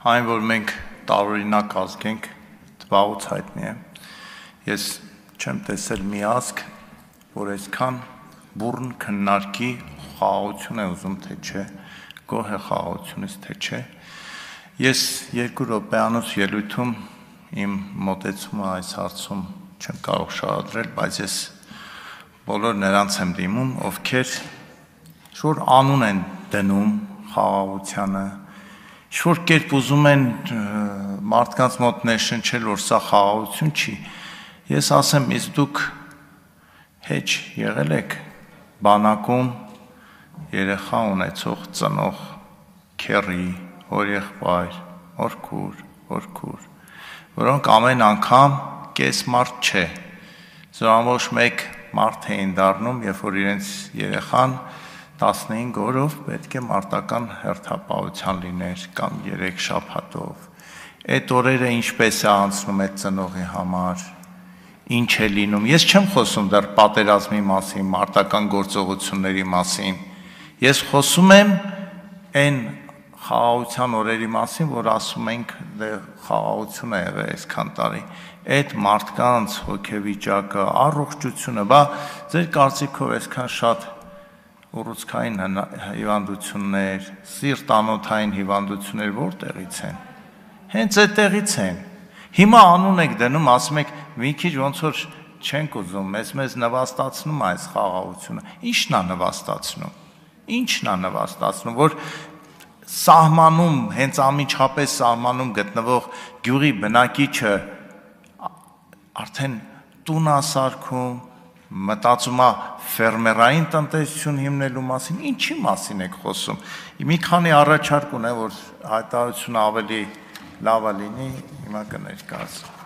Այն, որ մենք տարօրինակ ազգ ենք, վաղուց հայտնի է։ Ես չեմ տեսել մի ազգ, որ այսքան բուռն քննարկի խաղաղություն է ուզում, թե չէ, գոհ է խաղաղությունից, թե չէ։ Ես 2 րոպեանոց ելույթում իմ մոտեցումը այս հարցում չեմ կարող շարադրել, բայց ես բոլոր նրանց եմ դիմում, ովքեր ինչ-որ անուն են դնում խաղաղությանը, ինչ-որ կերպ ուզում են մարդկանց մոտ ներշնչել, որ սա խաղաղություն չի։ Ես ասեմ, իսկ դուք հեչ եղել եք բանակում երեխա ունեցող ծնող քեռի, հորեղբայր, հորքուր, որոնք ամեն անգամ կես մարդ չէ, զորամոչ մեկ մարդ էին դառնում, երբ որ իրենց երեխան 15 օրով պետք է մարտական հերթապահության լիներ կամ 3 շաբաթով։ Այդ օրերը ինչպես է անցնում այդ ծնողի համար, ինչ է լինում։ Ես չեմ խոսում դեռ պատերազմի մասին, մարտական գործողությունների մասին։ Ես խոսում եմ այն խաղաղության օրերի մասին, որ ասում ենք դե խաղաղություն է եղել այսքան տարի։ Այդ մարդկանց հոգեվիճակը, առողջությունը, բա ձեր կարծիքով այսքան շատ ուռուցքային հիվանդություններ, սիրտանոթային հիվանդություններ որտեղից են։ Հենց այդտեղից են։ Հիմա անուն եք դնում, ասում եք մի քիչ ոնց որ չենք ուզում, մեզ նվաստացնում այս խաղաղությունը։ Ի՞նչն է նվաստացնում։ Ի՞նչն է նվաստացնում, որ սահմանում, հենց անմիջապես սահմանում գտնվող գյուղի բնակիչը արդեն տուն է սարքում, մտածում է ֆերմերային տնտեսություն հիմնելու մասին, ինչի մասին եք խոսում։ Մի քանի առաջարկ ունեմ, որ հայտարարությունը ավելի լավը լինի, հիմա կներկայացնեմ։